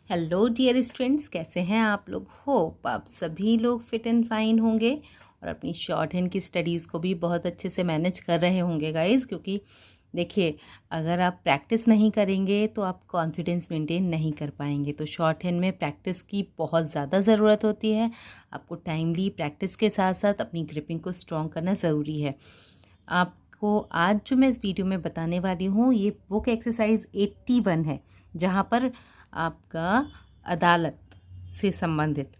Hello dear students, कैसे हैं आप लोग। होप आप सभी लोग फिट एंड फाइन होंगे और अपनी शॉर्ट हैंड की स्टडीज़ को भी बहुत अच्छे से मैनेज कर रहे होंगे गाइस। क्योंकि देखिए, अगर आप प्रैक्टिस नहीं करेंगे तो आप कॉन्फिडेंस मेंटेन नहीं कर पाएंगे। तो शॉर्ट हैंड में प्रैक्टिस की बहुत ज़्यादा ज़रूरत होती है। आपको टाइमली प्रैक्टिस के साथ साथ अपनी ग्रिपिंग को स्ट्रॉन्ग करना ज़रूरी है। आपको आज जो मैं इस वीडियो में बताने वाली हूँ, ये बुक एक्सरसाइज 81 है, जहाँ पर आपका अदालत से संबंधित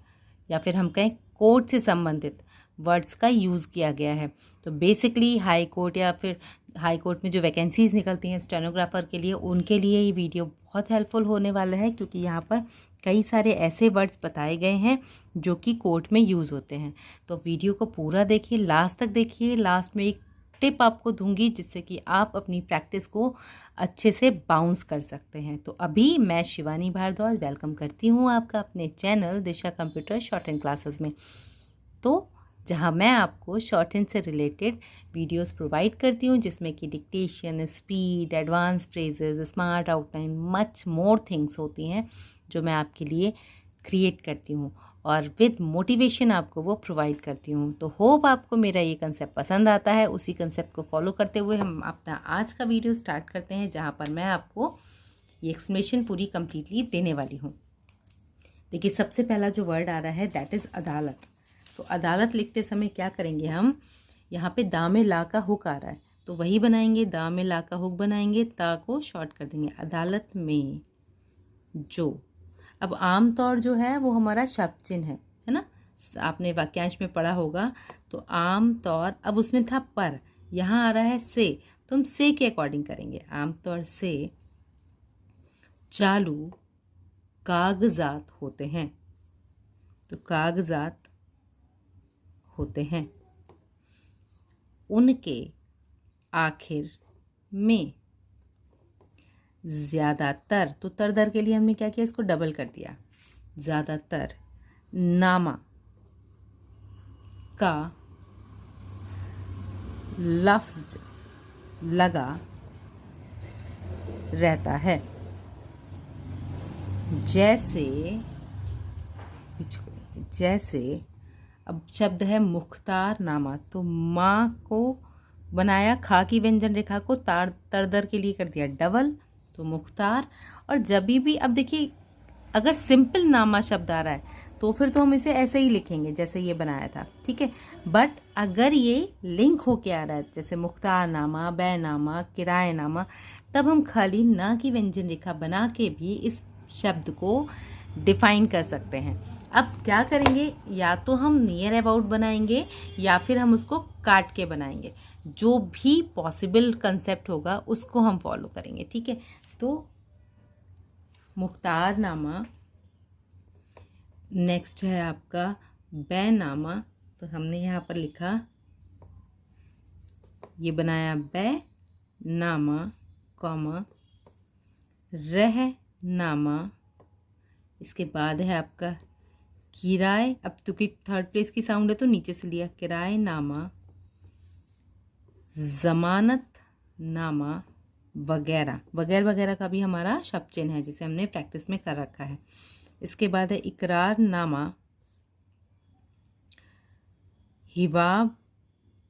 या फिर हम कहें कोर्ट से संबंधित वर्ड्स का यूज़ किया गया है। तो बेसिकली हाई कोर्ट या फिर हाई कोर्ट में जो वैकेंसीज़ निकलती हैं स्टेनोग्राफर के लिए, उनके लिए ये वीडियो बहुत हेल्पफुल होने वाला है, क्योंकि यहाँ पर कई सारे ऐसे वर्ड्स बताए गए हैं जो कि कोर्ट में यूज़ होते हैं। तो वीडियो को पूरा देखिए, लास्ट तक देखिए। लास्ट में एक टिप आपको दूंगी जिससे कि आप अपनी प्रैक्टिस को अच्छे से बाउंस कर सकते हैं। तो अभी मैं शिवानी भारद्वाज वेलकम करती हूँ आपका अपने चैनल दिशा कंप्यूटर शॉर्ट हैंड क्लासेस में, तो जहाँ मैं आपको शॉर्ट हैंड से रिलेटेड वीडियोस प्रोवाइड करती हूँ, जिसमें कि dictation, speed, advance phrases, smart outline, much more things होती हैं जो मैं आपके लिए क्रिएट करती हूँ और विद मोटिवेशन आपको वो प्रोवाइड करती हूँ। तो होप आपको मेरा ये कंसेप्ट पसंद आता है। उसी कंसेप्ट को फॉलो करते हुए हम अपना आज का वीडियो स्टार्ट करते हैं, जहाँ पर मैं आपको ये एक्सप्लेनेशन पूरी कंप्लीटली देने वाली हूँ। देखिए, सबसे पहला जो वर्ड आ रहा है दैट इज़ अदालत। तो अदालत लिखते समय क्या करेंगे हम, यहाँ पे दा में ला का हुक आ रहा है तो वही बनाएंगे, दा में ला का हुक बनाएंगे, ता को शॉर्ट कर देंगे। अदालत में जो, अब आम तौर जो है वो हमारा शब्द चिन्ह है ना, आपने वाक्यांश में पढ़ा होगा। तो आम तौर, अब उसमें था पर, यहाँ आ रहा है से, तो हम से के अकॉर्डिंग करेंगे। आम तौर से चालू कागजात होते हैं, तो कागजात होते हैं। उनके आखिर में ज़्यादातर, तो तर दर के लिए हमने क्या किया, इसको डबल कर दिया। ज़्यादातर नामा का लफ्ज लगा रहता है। जैसे अब शब्द है मुख्तार नामा, तो माँ को बनाया, खा की व्यंजन रेखा को तर दर के लिए कर दिया डबल, तो मुख्तार। और जब भी अब देखिए, अगर सिंपल नामा शब्द आ रहा है तो फिर तो हम इसे ऐसे ही लिखेंगे जैसे ये बनाया था, ठीक है। बट अगर ये लिंक होके आ रहा है, जैसे मुख्तार नामा, बैनामा, किराए नामा, तब हम खाली ना की व्यंजन रेखा बना के भी इस शब्द को डिफाइन कर सकते हैं। अब क्या करेंगे, या तो हम नियर अबाउट बनाएंगे या फिर हम उसको काट के बनाएंगे। जो भी पॉसिबल कंसेप्ट होगा उसको हम फॉलो करेंगे, ठीक है। तो मुख्तारनामा, नेक्स्ट है आपका बैनामा, तो हमने यहाँ पर लिखा, ये बनाया बैनामा कॉमा रहनामा। इसके बाद है आपका किराए, अब तो कि थर्ड प्लेस की साउंड है तो नीचे से लिया, किराए नामा, जमानत नामा वगैरह वगैरह वगैरह का भी हमारा शब्द चिन्ह है, जिसे हमने प्रैक्टिस में कर रखा है। इसके बाद है इकरार नामा, हिवाब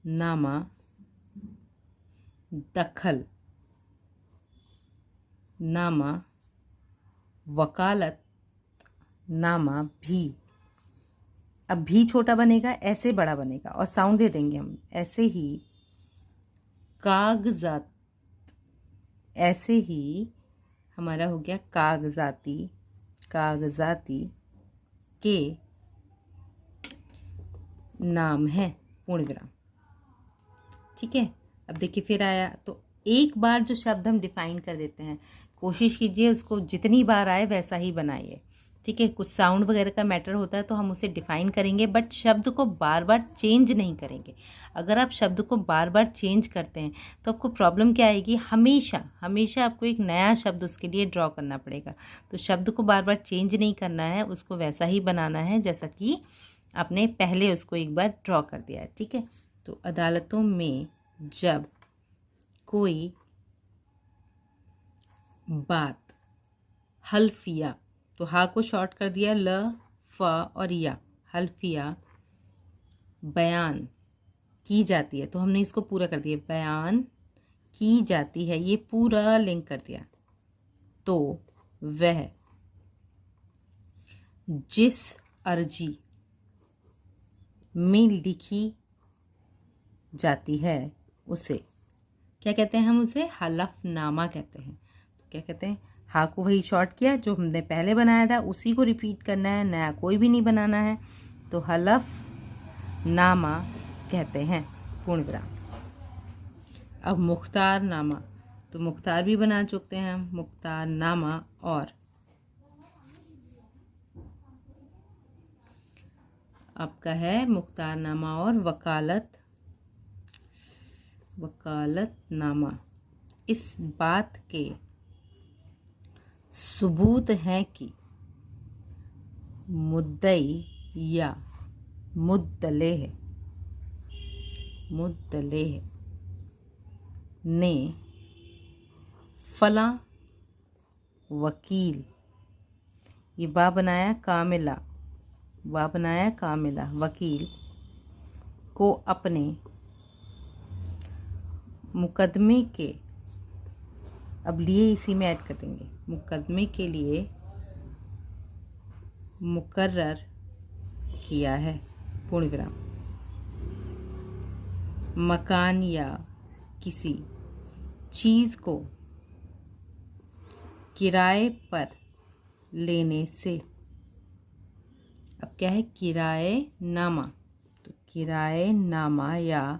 नामा, दखल नामा, वकालत नामा भी। अब भी छोटा बनेगा, ऐसे बड़ा बनेगा और साउंड दे देंगे हम ऐसे ही। कागजात, ऐसे ही हमारा हो गया कागजाती, कागजाती के नाम है पूर्ण विराम, ठीक है। अब देखिए फिर आया, तो एक बार जो शब्द हम डिफाइन कर देते हैं, कोशिश कीजिए उसको जितनी बार आए वैसा ही बनाइए, ठीक है। कुछ साउंड वगैरह का मैटर होता है तो हम उसे डिफाइन करेंगे, बट शब्द को बार बार चेंज नहीं करेंगे। अगर आप शब्द को बार बार चेंज करते हैं तो आपको प्रॉब्लम क्या आएगी, हमेशा हमेशा आपको एक नया शब्द उसके लिए ड्रॉ करना पड़ेगा। तो शब्द को बार बार चेंज नहीं करना है, उसको वैसा ही बनाना है जैसा कि आपने पहले उसको एक बार ड्रॉ कर दिया है, ठीक है। तो अदालतों में जब कोई बात हल्फिया तो हा को शॉर्ट कर दिया ल, फ और या, हल्फिया बयान की जाती है, तो हमने इसको पूरा कर दिया, बयान की जाती है, ये पूरा लिंक कर दिया। तो वह जिस अर्जी में लिखी जाती है उसे क्या कहते हैं? हम उसे हलफनामा कहते हैं। तो क्या कहते हैं? हा को वही शॉर्ट किया जो हमने पहले बनाया था, उसी को रिपीट करना है, नया कोई भी नहीं बनाना है। तो हलफनामा कहते हैं, पूर्ण विराम। अब मुख्तार नामा, तो मुख्तार भी बना चुकते हैं हम, मुख्तार नामा। और आपका है मुख्तार नामा और वकालतनामा। इस बात के सबूत हैं कि मुद्दई या मुद्दलेह ने फला वकील, ये बा बनाया कामिला, वकील को अपने मुकदमे के, अब लिए इसी में ऐड कर देंगे, मुकदमे के लिए मुकर्रर किया है, पूर्ण विराम। मकान या किसी चीज़ को किराए पर लेने से, अब क्या है? किराए नामा, तो किराए नामा या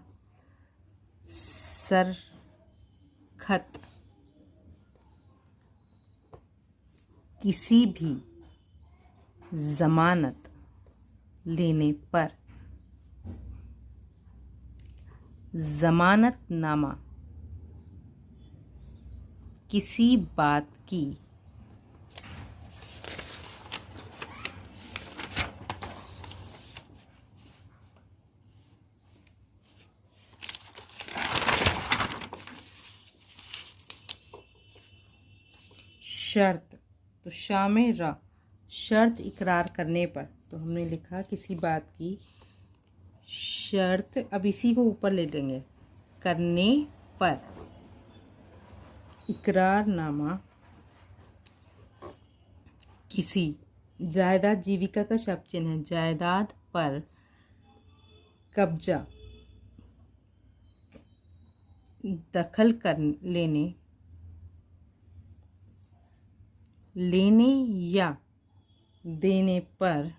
सरखत किसी भी जमानत लेने पर, जमानतनामा किसी बात की शर्त, तो शामिल रा, शर्त इकरार करने पर, तो हमने लिखा किसी बात की शर्त, अब इसी को ऊपर ले लेंगे, करने पर, इकरारनामा किसी जायदाद, जीविका का शब्द चिन्ह है, जायदाद पर कब्जा, दखल कर लेने या देने पर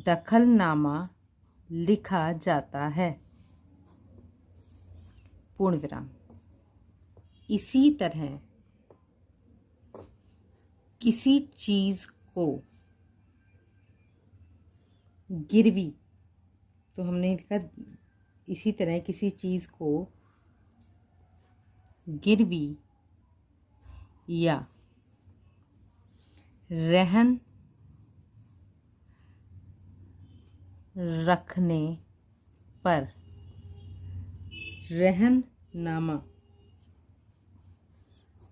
दखलनामा लिखा जाता है, पूर्ण विराम। इसी तरह किसी चीज को गिरवी, तो हमने लिखा इसी तरह किसी चीज को गिरवी या रहन रखने पर, रहननामा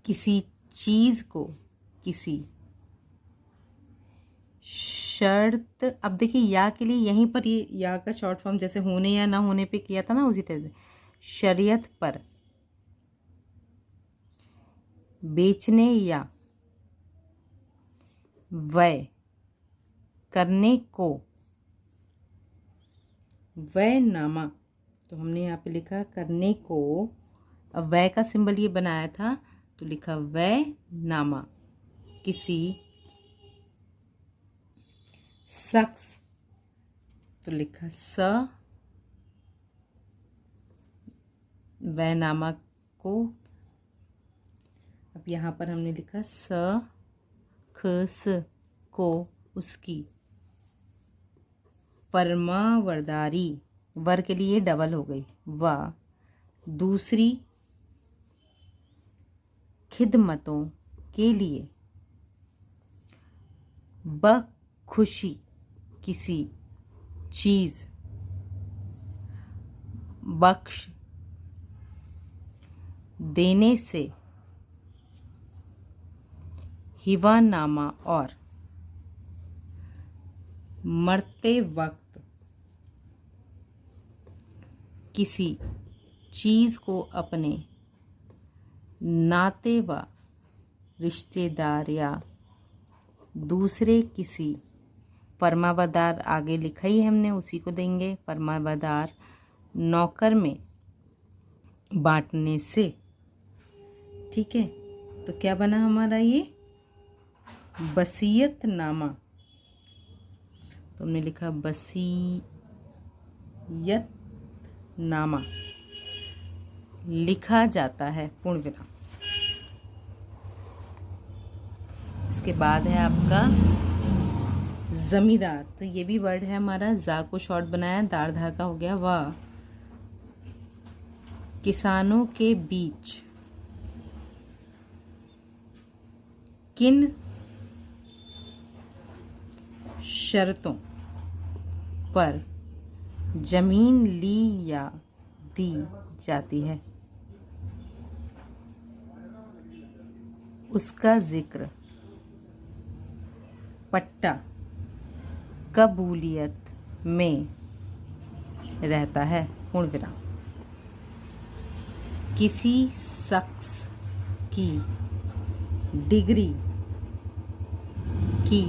किसी चीज को किसी शर्त, अब देखिए या के लिए यहीं पर ये या का शॉर्ट फॉर्म जैसे होने या ना होने पे किया था ना, उसी तरह से शरीयत पर बेचने या व्यय करने को व्ययनामा, तो हमने यहाँ पे लिखा करने को, अब व्यय का सिंबल ये बनाया था तो लिखा व्ययनामा किसी शख्स, तो लिखा व्ययनामा को, अब यहाँ पर हमने लिखा शख्स को उसकी परमावरदारी, वर के लिए डबल हो गई, व दूसरी खिदमतों के लिए बखुशी किसी चीज बख्श देने से, हिवानामा और मरते वक्त किसी चीज़ को अपने नाते व रिश्तेदार या दूसरे किसी फरमाबरदार, आगे लिखा ही हमने उसी को देंगे, फरमाबरदार नौकर में बांटने से। ठीक है, तो क्या बना हमारा ये वसीयतनामा। तो हमने लिखा वसीयतनामा लिखा जाता है, पूर्ण विराम। इसके बाद है आपका जमींदार। तो ये भी वर्ड है हमारा, जा को शॉर्ट बनाया, दार धार का हो गया वाह। किसानों के बीच किन शर्तों पर जमीन ली या दी जाती है, उसका जिक्र पट्टा कबूलियत में रहता है, पूर्ण विराम। किसी शख्स की डिग्री की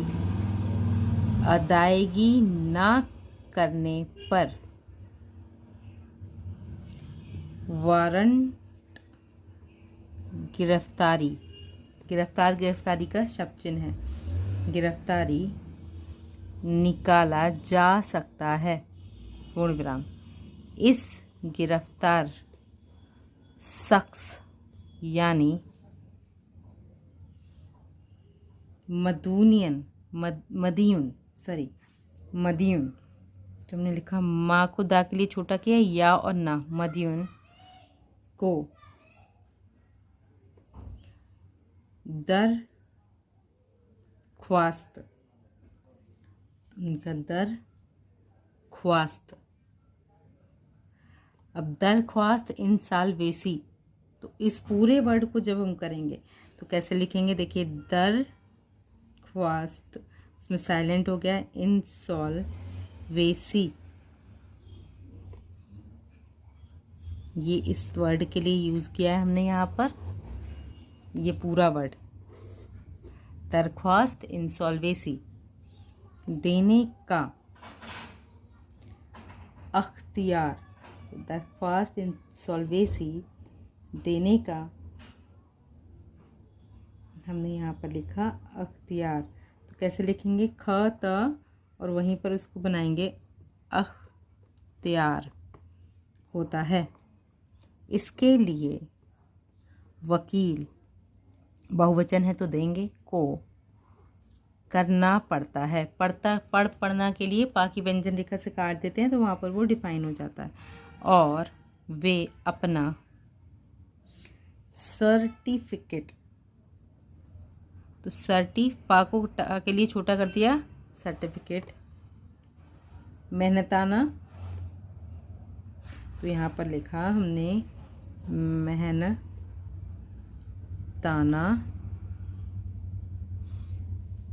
अदायगी ना करने पर वारंट गिरफ्तारी का शब्द चिन्ह है, गिरफ्तारी निकाला जा सकता है, पूर्ण विराम। इस गिरफ्तार शख्स यानी मदीन, तो हमने लिखा माँ को दा के लिए छोटा किया, या और ना, मदीन को दरख्वास्त, उनका दरख्वास्त। अब दरख्वास्त इंसाल्वेसी, तो इस पूरे वर्ड को जब हम करेंगे तो कैसे लिखेंगे, देखिए दरख्वास्त, उसमें साइलेंट हो गया, इंसॉल्वेसी, ये इस वर्ड के लिए यूज किया है हमने यहाँ पर, ये पूरा वर्ड दरख्वास्त इंसॉल्वेसी, देने का अख्तियार, दरख्वास्त इंसॉल्वेसी देने का, हमने यहाँ पर लिखा अख्तियार, तो कैसे लिखेंगे, ख त और वहीं पर उसको बनाएंगे अख्तियार होता है। इसके लिए वकील, बहुवचन है तो देंगे, को करना पड़ता है, पढ़ना के लिए पा की व्यंजन रेखा से काट देते हैं तो वहाँ पर वो डिफाइन हो जाता है, और वे अपना सर्टिफिकेट, तो पा को के लिए छोटा कर दिया, सर्टिफिकेट, मेहनताना, तो यहाँ पर लिखा हमने मेहनताना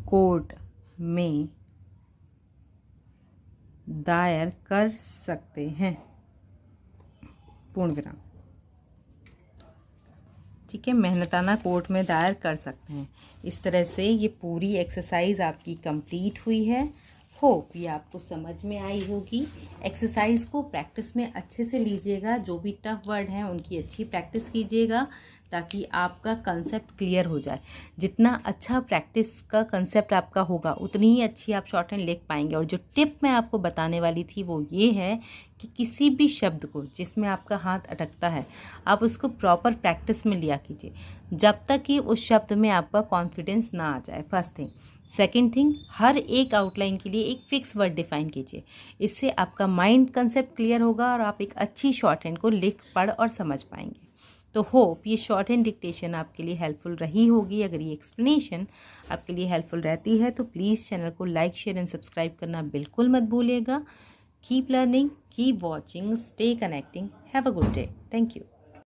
कोर्ट में दायर कर सकते हैं, पूर्ण विराम। ठीक है, मेहनताना कोर्ट में दायर कर सकते हैं। इस तरह से ये पूरी एक्सरसाइज आपकी कंप्लीट हुई है। होप ये आपको समझ में आई होगी। एक्सरसाइज को प्रैक्टिस में अच्छे से लीजिएगा, जो भी टफ वर्ड हैं उनकी अच्छी प्रैक्टिस कीजिएगा ताकि आपका कंसेप्ट क्लियर हो जाए। जितना अच्छा प्रैक्टिस का कंसेप्ट आपका होगा उतनी ही अच्छी आप शॉर्ट हैंड लिख पाएंगे। और जो टिप मैं आपको बताने वाली थी वो ये है कि किसी भी शब्द को जिसमें आपका हाथ अटकता है आप उसको प्रॉपर प्रैक्टिस में लिया कीजिए जब तक कि उस शब्द में आपका कॉन्फिडेंस ना आ जाए, फर्स्ट थिंग। सेकेंड थिंग, हर एक आउटलाइन के लिए एक फिक्स वर्ड डिफाइन कीजिए। इससे आपका माइंड कंसेप्ट क्लियर होगा और आप एक अच्छी शॉर्ट हैंड को लिख पढ़ और समझ पाएंगे। तो होप ये शॉर्ट हैंड डिक्टेशन आपके लिए हेल्पफुल रही होगी। अगर ये एक्सप्लेनेशन आपके लिए हेल्पफुल रहती है तो प्लीज़ चैनल को लाइक, शेयर एंड सब्सक्राइब करना बिल्कुल मत भूलिएगा। Keep learning, keep watching, stay connecting, have a good day. Thank you.